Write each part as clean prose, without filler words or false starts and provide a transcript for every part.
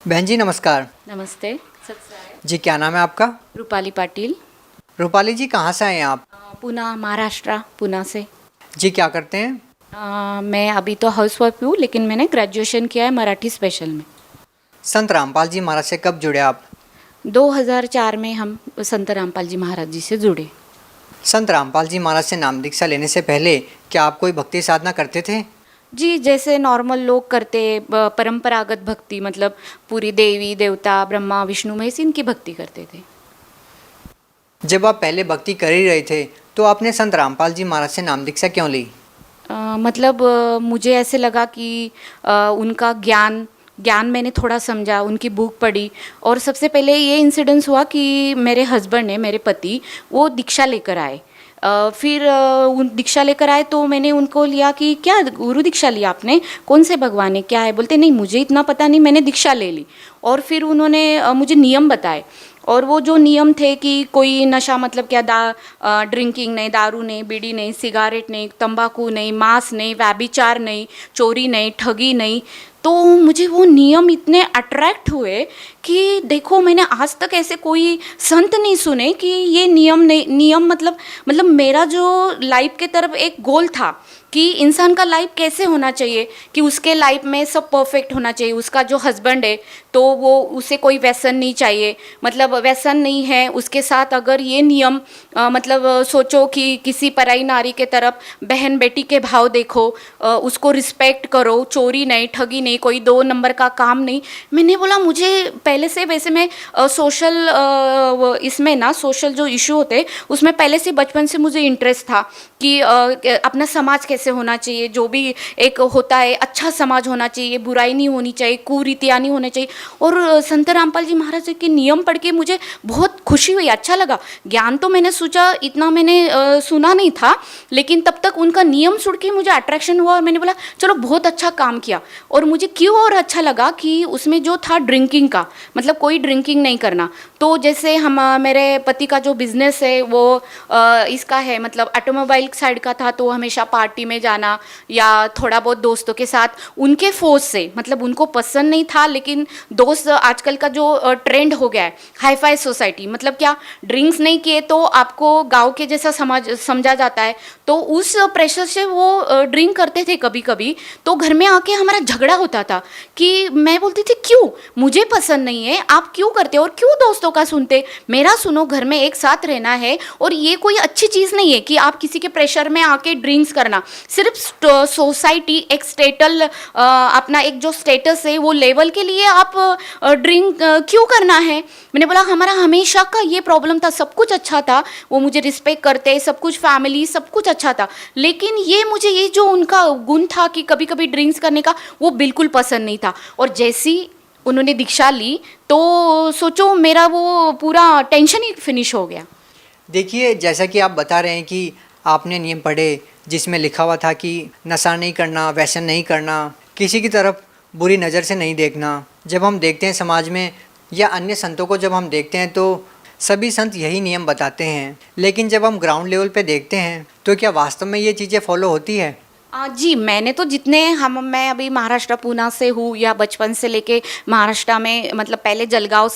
बहन जी नमस्कार। नमस्ते। जी क्या नाम है आपका? रूपाली पाटिल। रूपाली जी कहाँ से आए हैं आप? पुणे, महाराष्ट्र, पुणे से। जी क्या करते हैं? मैं अभी तो हाउस वाइफ हूँ, लेकिन मैंने ग्रेजुएशन किया है मराठी स्पेशल में। संत रामपाल जी महाराज से कब जुड़े आप? 2004 में हम संत रामपाल जी महाराज जी से जुड़े। संत रामपाल जी महाराज से नाम दीक्षा लेने से पहले क्या आप कोई भक्ति साधना करते थे? जी, जैसे नॉर्मल लोग करते परंपरागत भक्ति, मतलब पूरी देवी देवता ब्रह्मा विष्णु महेश इनकी भक्ति करते थे। जब आप पहले भक्ति कर ही रहे थे तो आपने संत रामपाल जी महाराज से नाम दीक्षा क्यों ली? मतलब मुझे ऐसे लगा कि उनका ज्ञान ज्ञान मैंने थोड़ा समझा, उनकी बुक पढ़ी। और सबसे पहले ये इंसिडेंस हुआ कि मेरे हस्बैंड ने, मेरे पति, वो दीक्षा लेकर आए। फिर उन दीक्षा लेकर आए तो मैंने उनको लिया कि क्या गुरु दीक्षा लिया आपने, कौन से भगवान है, क्या है? बोलते नहीं मुझे इतना पता नहीं, मैंने दीक्षा ले ली। और फिर उन्होंने मुझे नियम बताए। और वो जो नियम थे कि कोई नशा, मतलब क्या, ड्रिंकिंग नहीं, दारू नहीं, बीड़ी नहीं, सिगारेट नहीं, तंबाकू नहीं, मांस नहीं, व्यभिचार नहीं, चोरी नहीं, ठगी नहीं। तो मुझे वो नियम इतने अट्रैक्ट हुए कि देखो, मैंने आज तक ऐसे कोई संत नहीं सुने कि ये नियम नहीं, नियम मतलब मेरा जो लाइफ के तरफ एक गोल था कि इंसान का लाइफ कैसे होना चाहिए, कि उसके लाइफ में सब परफेक्ट होना चाहिए। उसका जो हस्बैंड है तो वो उसे कोई व्यसन नहीं चाहिए, मतलब व्यसन नहीं है उसके साथ। अगर ये नियम मतलब सोचो कि किसी पराई नारी के तरफ बहन बेटी के भाव देखो, उसको रिस्पेक्ट करो, चोरी नहीं, ठगी नहीं, कोई 2 नंबर का काम नहीं। मैंने बोला मुझे पहले से, वैसे मैं सोशल इसमें ना, सोशल जो इशू होते उसमें पहले से बचपन से मुझे इंटरेस्ट था कि अपना समाज कैसे होना चाहिए, जो भी एक होता है अच्छा समाज होना चाहिए, बुराई नहीं होनी चाहिए, कुरीतियाँ नहीं होनी चाहिए। और संत रामपाल जी महाराज के नियम पढ़ के मुझे बहुत खुशी हुई, अच्छा लगा। ज्ञान तो मैंने सोचा इतना मैंने सुना नहीं था, लेकिन तब तक उनका नियम सुन के मुझे अट्रैक्शन हुआ और मैंने बोला चलो बहुत अच्छा काम किया। और मुझे क्यों और अच्छा लगा कि उसमें जो था ड्रिंकिंग का, मतलब कोई ड्रिंकिंग नहीं करना। तो जैसे हम, मेरे पति का जो बिजनेस है वो इसका है, मतलब ऑटोमोबाइल साइड का था, तो हमेशा पार्टी में जाना या थोड़ा बहुत दोस्तों के साथ उनके फोर्स से, मतलब उनको पसंद नहीं था, लेकिन दोस्त, आजकल का जो ट्रेंड हो गया है हाई फाई सोसाइटी, मतलब क्या, ड्रिंक्स नहीं किए तो आपको गांव के जैसा समाज समझा जाता है। तो उस प्रेशर से वो ड्रिंक करते थे कभी कभी। तो घर में आके हमारा झगड़ा होता था कि मैं बोलती थी क्यों, मुझे पसंद नहीं है, आप क्यों करते हो और क्यों दोस्तों का सुनते, मेरा सुनो, घर में एक साथ रहना है। और ये कोई अच्छी चीज़ नहीं है कि आप किसी के प्रेशर में आके ड्रिंक्स करना। सिर्फ सोसाइटी एक स्टेटल, अपना एक जो स्टेटस है वो लेवल के लिए आप ड्रिंक क्यों करना है। मैंने बोला हमारा हमेशा का ये प्रॉब्लम था, सब कुछ अच्छा था, वो मुझे रिस्पेक्ट करते, सब कुछ फैमिली सब कुछ अच्छा था, लेकिन ये मुझे ये जो उनका गुण था कि कभी कभी ड्रिंक्स करने का, वो बिल्कुल पसंद नहीं था। और जैसी उन्होंने दीक्षा ली तो सोचो मेरा वो पूरा टेंशन ही फिनिश हो गया। देखिए जैसा कि आप बता रहे हैं कि आपने नियम पढ़े जिसमें लिखा हुआ था कि नशा नहीं करना, व्यसन नहीं करना, किसी की तरफ बुरी नज़र से नहीं देखना। जब हम देखते हैं समाज में या अन्य संतों को जब हम देखते हैं तो सभी संत यही नियम बताते हैं, लेकिन जब हम ग्राउंड लेवल पे देखते हैं तो क्या वास्तव में ये चीज़ें फॉलो होती है? जी, मैंने तो जितने मैं अभी महाराष्ट्र पुणे से हूँ, या बचपन से लेके महाराष्ट्र में, मतलब पहले जलगांव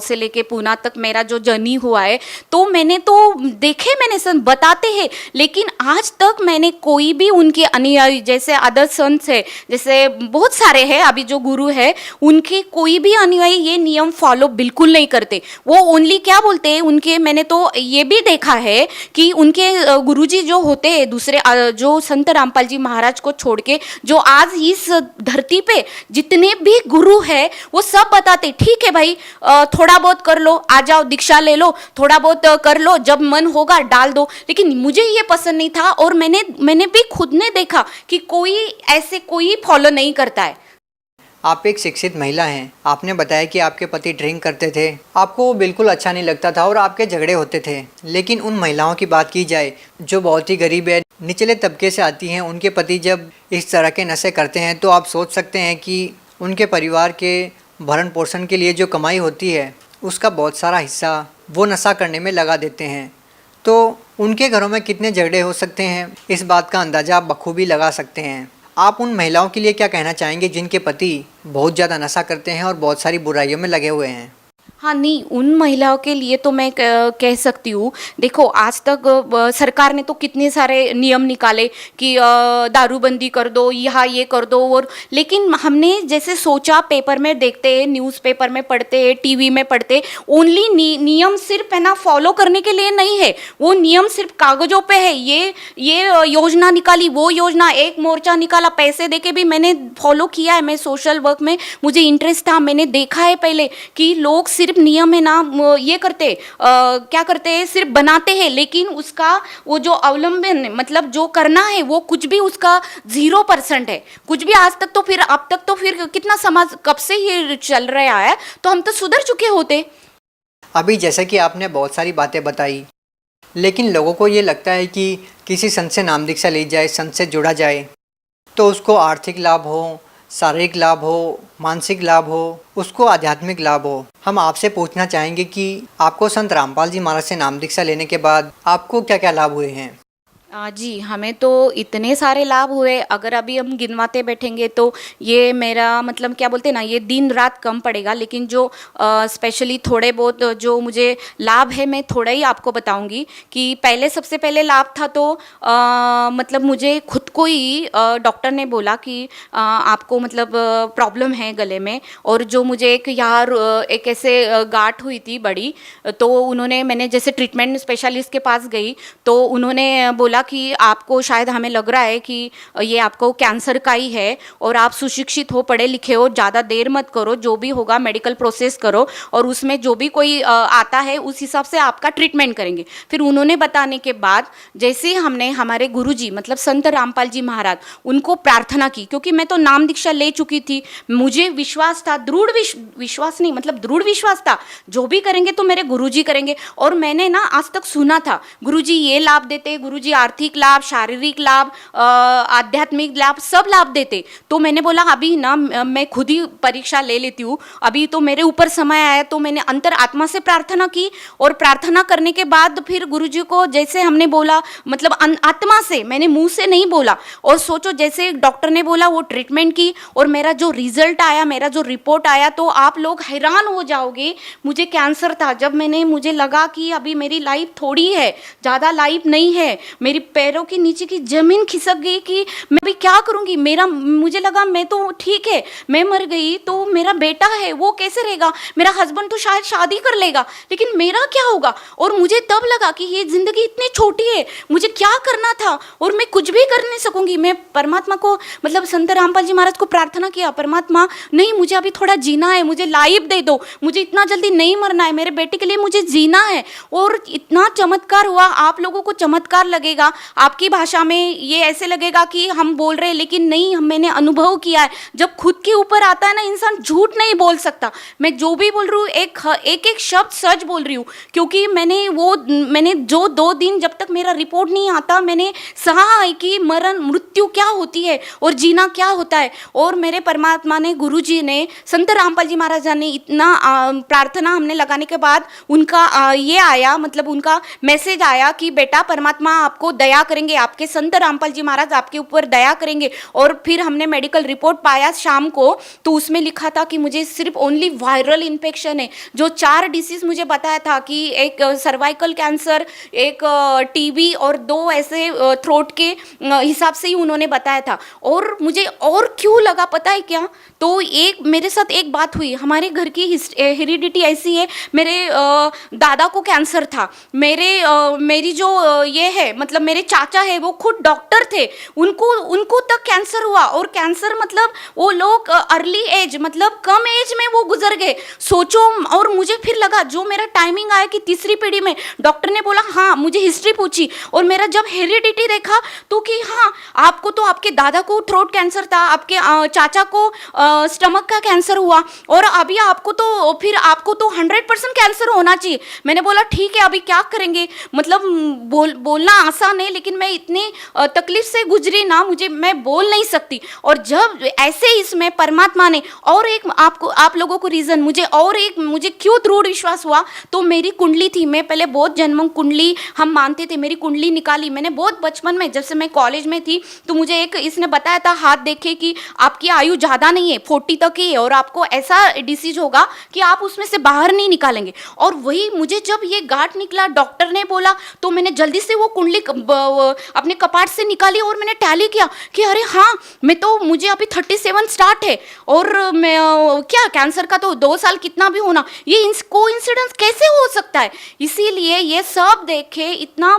से लेके पुणे तक मेरा जो जर्नी हुआ है, तो मैंने तो देखे, मैंने संत बताते हैं, लेकिन आज तक मैंने कोई भी उनके अनुयायी, जैसे अदर संत है, जैसे बहुत सारे हैं अभी जो गुरु है, उनके कोई भी अनुयायी ये नियम फॉलो बिल्कुल नहीं करते। वो ओनली क्या बोलते हैं उनके, मैंने तो ये भी देखा है कि उनके गुरुजी जो होते हैं दूसरे, जो संत रामपाल जी महाराज को छोड़ के जो आज इस धरती पे जितने भी गुरु है वो सब बताते ठीक है भाई, थोड़ा बहुत कर लो, आ जाओ दीक्षा ले लो, थोड़ा बहुत कर लो, जब मन होगा डाल दो। लेकिन मुझे ये पसंद नहीं था और मैंने भी खुद ने देखा कि कोई ऐसे कोई फॉलो नहीं करता है। आप एक शिक्षित महिला हैं, आपने बताया कि आपके पति ड्रिंक करते थे, आपको वो बिल्कुल अच्छा नहीं लगता था और आपके झगड़े होते थे। लेकिन उन महिलाओं की बात की जाए जो बहुत ही गरीब है, निचले तबके से आती हैं, उनके पति जब इस तरह के नशे करते हैं तो आप सोच सकते हैं कि उनके परिवार के भरण पोषण के लिए जो कमाई होती है उसका बहुत सारा हिस्सा वो नशा करने में लगा देते हैं। तो उनके घरों में कितने झगड़े हो सकते हैं, इस बात का अंदाज़ा आप बखूबी लगा सकते हैं। आप उन महिलाओं के लिए क्या कहना चाहेंगे जिनके पति बहुत ज़्यादा नशा करते हैं और बहुत सारी बुराइयों में लगे हुए हैं? हाँ नहीं, उन महिलाओं के लिए तो मैं कह सकती हूँ, देखो आज तक सरकार ने तो कितने सारे नियम निकाले कि दारूबंदी कर दो, यहाँ ये कर दो, और लेकिन हमने जैसे सोचा, पेपर में देखते, न्यूज़पेपर में पढ़ते, टीवी में पढ़ते, ओनली नियम सिर्फ है ना फॉलो करने के लिए नहीं है, वो नियम सिर्फ कागजों पे है। ये योजना निकाली, वो योजना, एक मोर्चा निकाला, पैसे देके भी मैंने फॉलो किया है। मैं सोशल वर्क में मुझे इंटरेस्ट था, मैंने देखा है पहले कि लोग सिर्फ नियम है ना ये करते, क्या करते हैं, सिर्फ बनाते हैं, लेकिन उसका वो जो अवलंबन मतलब जो करना है वो कुछ भी उसका 0% है, कुछ भी आज तक। तो फिर अब तक तो फिर कितना समाज कब से ये चल रहा है, तो हम तो सुधर चुके होते। अभी जैसे कि आपने बहुत सारी बातें बताई, लेकिन लोगों को ये लगता है कि किसी संत से नाम दीक्षा ली जाए, संत से जुड़ा जाए तो उसको आर्थिक लाभ हो, शारीरिक लाभ हो, मानसिक लाभ हो, उसको आध्यात्मिक लाभ हो। हम आपसे पूछना चाहेंगे कि आपको संत रामपाल जी महाराज से नाम दीक्षा लेने के बाद आपको क्या क्या लाभ हुए हैं? जी, हमें तो इतने सारे लाभ हुए, अगर अभी हम गिनवाते बैठेंगे तो ये मेरा मतलब क्या बोलते हैं ना, ये दिन रात कम पड़ेगा। लेकिन जो स्पेशली थोड़े बहुत जो मुझे लाभ है, मैं थोड़ा ही आपको बताऊंगी। कि पहले सबसे पहले लाभ था तो मतलब मुझे खुद को ही डॉक्टर ने बोला कि आपको मतलब प्रॉब्लम है गले में, और जो मुझे एक यहाँ एक ऐसे गांठ हुई थी बड़ी, तो उन्होंने, मैंने जैसे ट्रीटमेंट स्पेशलिस्ट के पास गई तो उन्होंने बोला कि आपको शायद, हमें लग रहा है कि ये आपको कैंसर का ही है, और आप सुशिक्षित हो, पढ़े लिखे हो, ज़्यादा देर मत करो, जो भी होगा मेडिकल प्रोसेस करो, और उसमें जो भी कोई आता है उस हिसाब से आपका ट्रीटमेंट करेंगे। फिर उन्होंने बताने के बाद जैसे हमने हमारे गुरुजी मतलब संत रामपाल जी महाराज, उनको प्रार्थना की, क्योंकि मैं तो नाम दीक्षा ले चुकी थी, मुझे विश्वास था, दृढ़ विश्वास नहीं मतलब दृढ़ विश्वास था, जो भी करेंगे तो मेरे गुरुजी करेंगे। और मैंने ना आज तक सुना था गुरुजी ये लाभ देते, गुरुजी आर्थिक लाभ, शारीरिक लाभ, आध्यात्मिक लाभ, सब लाभ देते। तो मैंने बोला अभी ना मैं खुद ही परीक्षा ले लेती हूँ, अभी तो मेरे ऊपर समय आया। तो मैंने अंतर आत्मा से प्रार्थना की, और प्रार्थना करने के बाद फिर गुरुजी को जैसे हमने बोला, मतलब आत्मा से, मैंने मुंह से नहीं बोला। और सोचो जैसे डॉक्टर ने बोला वो ट्रीटमेंट की, और मेरा जो रिजल्ट आया, मेरा जो रिपोर्ट आया, तो आप लोग हैरान हो जाओगे। मुझे कैंसर था, जब मुझे लगा कि अभी मेरी लाइफ थोड़ी है, ज़्यादा लाइफ नहीं है, मेरी पैरों के नीचे की जमीन खिसक गई कि मैं अभी क्या करूंगी। मुझे लगा मैं तो ठीक है, मैं मर गई तो मेरा बेटा है वो कैसे रहेगा, मेरा हस्बैंड तो शायद शादी कर लेगा, लेकिन मेरा क्या होगा। और मुझे तब लगा कि ये जिंदगी इतनी छोटी है, मुझे क्या करना था, और मैं कुछ भी कर नहीं सकूंगी। मैं परमात्मा को मतलब संत रामपाल जी महाराज को प्रार्थना किया, परमात्मा नहीं, मुझे अभी थोड़ा जीना है, मुझे लाइफ दे दो, मुझे इतना जल्दी नहीं मरना है, मेरे बेटे के लिए मुझे जीना है। और इतना चमत्कार हुआ। आप लोगों को चमत्कार लगेगा, आपकी भाषा में ये ऐसे लगेगा कि हम बोल रहे हैं, लेकिन नहीं, मैंने अनुभव किया है। जब खुद के ऊपर आता है ना, इंसान झूठ नहीं बोल सकता। मैं जो भी बोल रही हूँ एक शब्द सच बोल रही हूँ, क्योंकि मैंने जो 2 दिन जब तक मेरा रिपोर्ट नहीं आता, मैंने सहा है कि मृत्यु क्या होती है और जीना क्या होता है। और मेरे परमात्मा ने, गुरु जी ने, संत रामपाल जी महाराज ने इतना प्रार्थना हमने लगाने के बाद उनका ये आया, मतलब उनका मैसेज आया कि बेटा परमात्मा आपको दया करेंगे, आपके संत रामपाल जी महाराज आपके ऊपर दया करेंगे। और फिर हमने मेडिकल रिपोर्ट पाया शाम को, तो उसमें लिखा था कि मुझे सिर्फ ओनली वायरल इन्फेक्शन है। जो 4 डिसीज मुझे बताया था कि एक सर्वाइकल कैंसर, एक टीबी और 2 ऐसे थ्रोट के हिसाब से ही उन्होंने बताया था। और मुझे और क्यों लगा पता है क्या, तो एक मेरे साथ एक बात हुई। हमारे घर की हेरिडिटी ऐसी है, मेरे दादा को कैंसर था, मेरी जो ये है मतलब मेरे चाचा है वो खुद डॉक्टर थे, उनको तक कैंसर हुआ। और कैंसर मतलब वो लोग अर्ली एज मतलब कम एज में वो गुजर गए, सोचो। और मुझे फिर लगा, जो मेरा टाइमिंग आया कि तीसरी पीढ़ी में, डॉक्टर ने बोला हाँ, मुझे हिस्ट्री पूछी और मेरा जब हेरिडिटी देखा तो कि हाँ, आपको तो आपके दादा को थ्रोट कैंसर था, आपके चाचा को स्टमक का कैंसर हुआ, और अभी आपको तो 100% कैंसर होना चाहिए। मैंने बोला ठीक है, अभी क्या करेंगे, मतलब बोलना आसान नहीं, लेकिन मैं इतनी तकलीफ से गुजरी ना, मैं बोल नहीं सकती। और जब ऐसे इसमें परमात्मा ने और एक आप लोगों को रीज़न मुझे क्यों दृढ़ विश्वास हुआ, तो मेरी कुंडली थी। मैं पहले बहुत जन्मों कुंडली हम मानते थे, मेरी कुंडली निकाली मैंने बहुत बचपन में, जब से मैं कॉलेज में थी। तो मुझे इसने बताया था, हाथ देखे कि आपकी आयु ज़्यादा नहीं है, 40 तक ही है, और आपको ऐसा डिसीज होगा कि आप उसमें से बाहर नहीं निकालेंगे। और वही मुझे जब ये गांठ निकला, डॉक्टर ने बोला, तो मैंने जल्दी से वो कुंडली अपने कपाट से निकाली और मैंने टैली किया कि अरे हाँ, मुझे अभी 37 स्टार्ट है, और मैं क्या कैंसर का तो 2 साल कितना भी होना, ये कोइंसिडेंस कैसे हो सकता है। इसीलिए ये सब देखे इतना,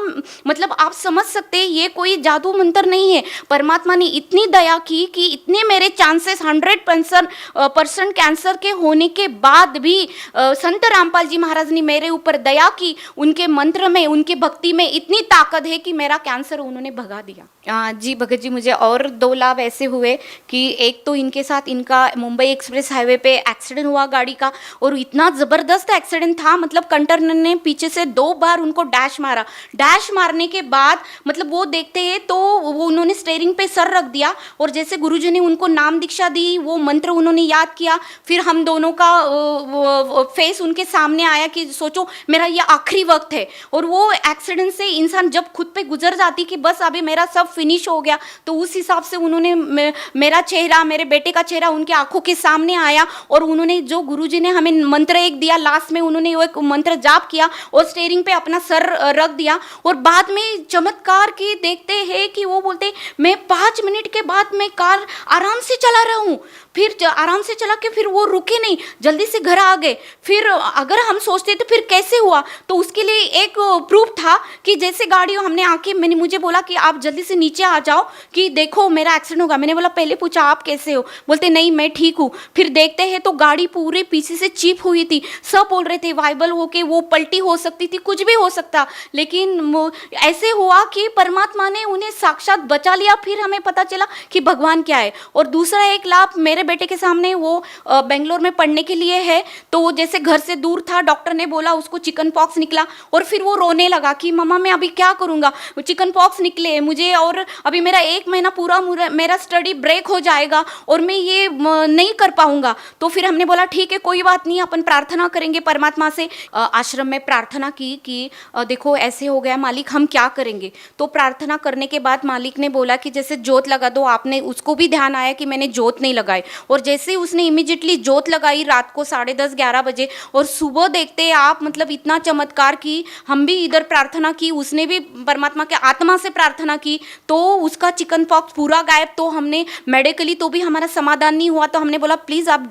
मतलब आप समझ सकते हैं, ये कोई जादू मंत्र नहीं है। परमात्मा ने इतनी दया की कि इतने मेरे चांसेस 100% कैंसर के होने के बाद भी संत रामपाल जी महाराज ने मेरे ऊपर दया की। उनके मंत्र में, उनकी भक्ति में इतनी ताकत है कि मेरा कैंसर उन्होंने भगा दिया। जी भगत जी, मुझे और 2 लाभ ऐसे हुए कि एक तो इनके साथ इनका मुंबई एक्सप्रेस हाईवे पे एक्सीडेंट हुआ गाड़ी का, और इतना ज़बरदस्त एक्सीडेंट था, मतलब कंटरनर ने पीछे से 2 बार उनको डैश मारा। डैश मारने के बाद मतलब वो देखते हैं तो वो उन्होंने स्टीयरिंग पे सर रख दिया, और जैसे गुरुजी ने उनको नाम दीक्षा दी, वो मंत्र उन्होंने याद किया, फिर हम दोनों का फेस उनके सामने आया कि सोचो मेरा ये आखिरी वक्त है। और वो एक्सीडेंट से इंसान जब खुद पे गुजर जाती कि बस अभी मेरा सब फिनिश हो गया, तो उस हिसाब से उन्होंने मेरा चेहरा, मेरे बेटे का चेहरा उनके आंखों के सामने आया, और उन्होंने जो गुरुजी ने हमें मंत्र एक दिया, लास्ट में उन्होंने वो एक मंत्र जाप किया और स्टीयरिंग पे अपना सर रख दिया। और बाद में चमत्कार की देखते हैं कि वो बोलते मैं 5 मिनट के बाद मैं कार आराम से चला रहा हूँ, फिर आराम से चला के फिर वो रुके नहीं, जल्दी से घर आ गए। फिर अगर हम सोचते तो फिर कैसे हुआ, तो उसके लिए एक प्रूफ था कि जैसे गाड़ी हमने आके मुझे बोला कि आप जल्दी से नीचे आ जाओ कि देखो मेरा एक्सीडेंट होगा। मैंने बोला पहले पूछा आप कैसे हो, बोलते नहीं मैं ठीक हूँ। फिर देखते हैं तो गाड़ी पूरे पीछे से चिप हुई थी, सब बोल रहे थे वाइबल होके वो पलटी हो सकती थी, कुछ भी हो सकता, लेकिन ऐसे हुआ कि परमात्मा ने उन्हें साक्षात बचा लिया। फिर हमें पता चला कि भगवान क्या है। और दूसरा एक लाभ मेरे बेटे के सामने, वो बेंगलोर में पढ़ने के लिए है, तो वो जैसे घर से दूर था, डॉक्टर ने बोला उसको चिकन पॉक्स निकला, और फिर वो रोने लगा कि मम्मा मैं अभी क्या करूँगा, चिकन पॉक्स निकले मुझे, और अभी मेरा 1 महीना पूरा मेरा स्टडी ब्रेक हो जाएगा और मैं ये नहीं कर पाऊँगा। तो फिर हमने बोला ठीक है कोई बात नहीं, अपन प्रार्थना करेंगे परमात्मा से। आश्रम में प्रार्थना की कि देखो ऐसे हो गया मालिक, हम क्या करेंगे। तो प्रार्थना करने के बाद मालिक ने बोला कि जैसे जोत लगा दो। आपने उसको भी ध्यान आया कि मैंने जोत नहीं लगाई, और जैसे उसने इमीडिएटली जोत लगाई रात को 10:30-11 बजे, और सुबह देखते आप मतलब इतना चमत्कार की। हम भी इधर प्रार्थना की, उसने भी परमात्मा के आत्मा से प्रार्थना की, तो उसका चिकन पॉक्स पूरा गायब। तो हमने मेडिकली तो भी हमारा समाधान नहीं हुआ, तो हमने बोला प्लीज़ आप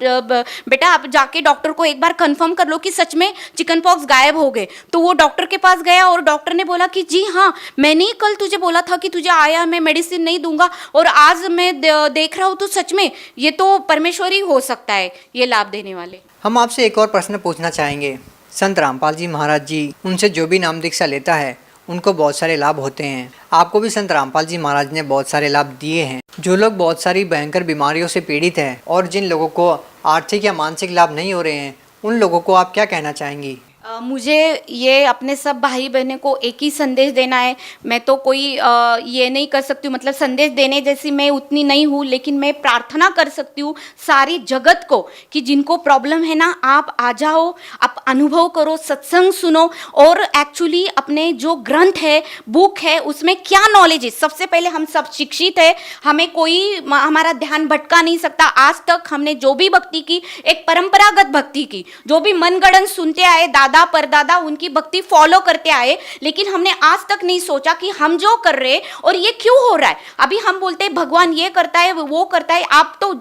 बेटा आप जाके डॉक्टर को एक बार कंफर्म कर लो कि सच में चिकन पॉक्स गायब हो गए। तो वो डॉक्टर के पास गया और डॉक्टर ने बोला कि जी हाँ, मैंने ही कल तुझे बोला था कि तुझे आया मैं मेडिसिन नहीं दूंगा, और आज मैं देख रहा हूँ तो सच में ये तो परमेश्वर ही हो सकता है ये लाभ देने वाले। हम आपसे एक और प्रश्न पूछना चाहेंगे। संत रामपाल जी महाराज जी, उनसे जो भी नाम दीक्षा लेता है उनको बहुत सारे लाभ होते हैं। आपको भी संत रामपाल जी महाराज ने बहुत सारे लाभ दिए हैं। जो लोग बहुत सारी भयंकर बीमारियों से पीड़ित हैं और जिन लोगों को आर्थिक या मानसिक लाभ नहीं हो रहे हैं, उन लोगों को आप क्या कहना चाहेंगी? मुझे ये अपने सब भाई बहनों को एक ही संदेश देना है। मैं तो कोई ये नहीं कर सकती हूँ, मतलब संदेश देने जैसी मैं उतनी नहीं हूँ, लेकिन मैं प्रार्थना कर सकती हूँ सारी जगत को कि जिनको प्रॉब्लम है ना, आप आ जाओ, आप अनुभव करो, सत्संग सुनो, और एक्चुअली अपने जो ग्रंथ है, बुक है, उसमें क्या नॉलेज है। सबसे पहले हम सब शिक्षित है, हमें कोई हमारा ध्यान भटका नहीं सकता। आज तक हमने जो भी भक्ति की, एक परंपरागत भक्ति की, जो भी मनगढ़ंत सुनते आए, दादा परदादा उनकी भक्ति फॉलो करते आए, लेकिन हमने आज तक नहीं सोचा कि हम जो कर रहे और ये क्यों हो रहा है। अभी हम बोलते हैं भगवान ये करता है वो करता है,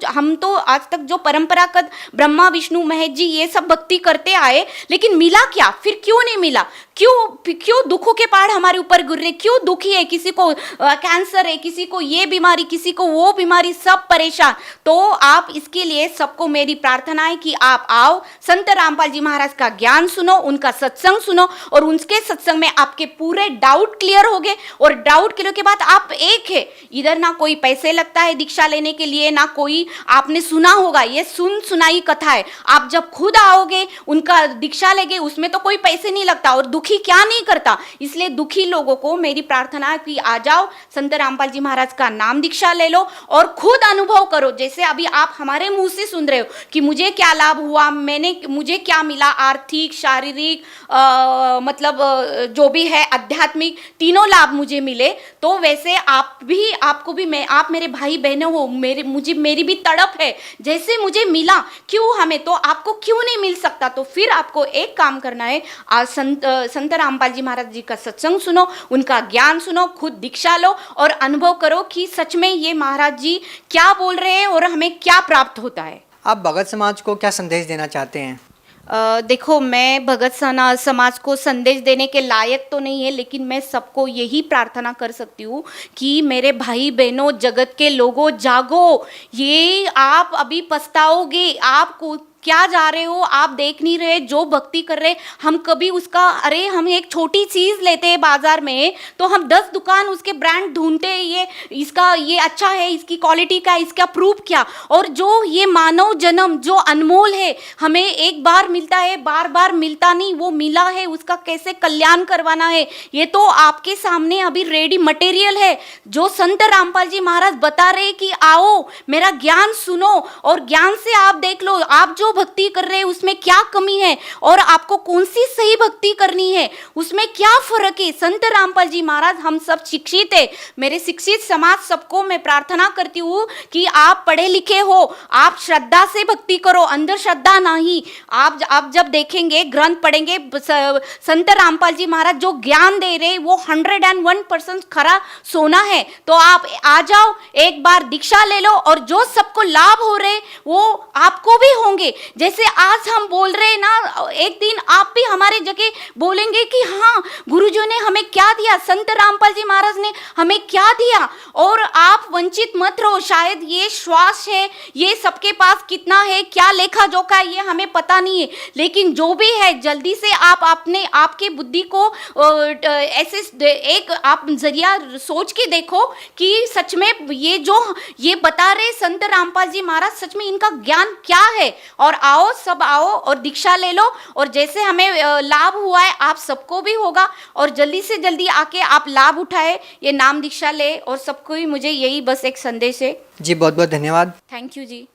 हम तो आज तक जो परंपरागत ब्रह्मा विष्णु महेश जी ये सब भक्ति करते आए, लेकिन मिला क्या, फिर क्यों नहीं मिला, क्यों दुखों के पहाड़ हमारे ऊपर गिर रहे, क्यों दुखी है, किसी को कैंसर है, किसी को ये बीमारी, किसी को वो बीमारी, सब परेशान। तो आप इसके लिए सबको मेरी प्रार्थना है कि आप आओ, संत रामपाल जी महाराज का ज्ञान सुनो, उनका सत्संग सुनो, और उनके सत्संग में आपके पूरे डाउट क्लियर हो गए, और डाउट क्लियर के बाद आप एक है, इधर ना कोई पैसे लगता है दीक्षा लेने के लिए, ना कोई आपने सुना होगा, ये सुनाई कथा है। आप जब खुद आओगे उनका दीक्षा लेंगे, उसमें तो कोई पैसे नहीं लगता, और दुखी क्या नहीं करता। इसलिए दुखी लोगों को मेरी प्रार्थना है कि आ जाओ, संत रामपाल जी महाराज का नाम दीक्षा ले लो और खुद अनुभव करो। जैसे अभी आप हमारे मुंह से सुन रहे हो कि मुझे क्या लाभ हुआ, मुझे क्या मिला, आर्थिक, शारीरिक, मतलब जो भी है आध्यात्मिक, तीनों लाभ मुझे मिले। तो वैसे आपको भी आप मेरे भाई बहने हो, मेरी भी तड़प है, जैसे मुझे मिला क्यों हमें, तो आपको क्यों नहीं मिल सकता। तो फिर आपको एक काम करना है, आज संत रामपाल जी महाराज जी का सत्संग सुनो, उनका ज्ञान सुनो, खुद दीक्षा लो और अनुभव करो कि सच में ये महाराज जी क्या बोल रहे हैं और हमें क्या प्राप्त होता है। आप भगत समाज को क्या संदेश देना चाहते हैं? देखो, मैं भगत समाज को संदेश देने के लायक तो नहीं है, लेकिन मैं सबको यही प्रार्थना कर सकती हूँ कि मेरे भाई बहनों, जगत के लोगों, जागो। ये आप अभी पछताओगे, आपको क्या जा रहे हो, आप देख नहीं रहे, जो भक्ति कर रहे हम कभी उसका, अरे हम एक छोटी चीज़ लेते हैं बाजार में तो हम 10 दुकान उसके ब्रांड ढूंढते हैं, ये अच्छा है, इसकी क्वालिटी का, इसका प्रूफ क्या। और जो ये मानव जन्म जो अनमोल है, हमें एक बार मिलता है, बार बार मिलता नहीं, वो मिला है, उसका कैसे कल्याण करवाना है, ये तो आपके सामने अभी रेडी मटेरियल है। जो संत रामपाल जी महाराज बता रहे कि आओ मेरा ज्ञान सुनो, और ज्ञान से आप देख लो आप जो भक्ति कर रहे हैं उसमें क्या कमी है और आपको कौन सी सही भक्ति करनी है, उसमें क्या फर्क है। संत रामपाल जी महाराज, हम सब शिक्षित है, मेरे शिक्षित समाज सबको मैं प्रार्थना करती हूँ कि आप पढ़े लिखे हो, आप श्रद्धा से भक्ति करो, अंधश्रद्धा नहीं। आप जब देखेंगे, ग्रंथ पढ़ेंगे, संत रामपाल जी महाराज जो ज्ञान दे रहे वो 101% खरा सोना है। तो आप आ जाओ, एक बार दीक्षा ले लो, और जो सबको लाभ हो रहे वो आपको भी होंगे। जैसे आज हम बोल रहे हैं ना, एक दिन आप भी हमारे जगह बोलेंगे कि हाँ, गुरुजी ने हमें क्या दिया, संत रामपाल जी महाराज ने हमें क्या दिया, और आप वंचित मत रहो। शायद ये श्वास है, ये सबके पास कितना है, क्या लेखा जोखा है, ये हमें पता नहीं है, लेकिन जो भी है जल्दी से आप आपके बुद्धि को ऐसे एक आप जरिया सोच के देखो कि सच में ये बता रहे संत रामपाल जी महाराज, सच में इनका ज्ञान क्या है। और आओ, सब आओ और दीक्षा ले लो, और जैसे हमें लाभ हुआ है आप सबको भी होगा, और जल्दी से जल्दी आके आप लाभ उठाए, ये नाम दीक्षा ले, और सबको ही मुझे यही बस एक संदेश है। जी बहुत बहुत धन्यवाद। Thank you ji.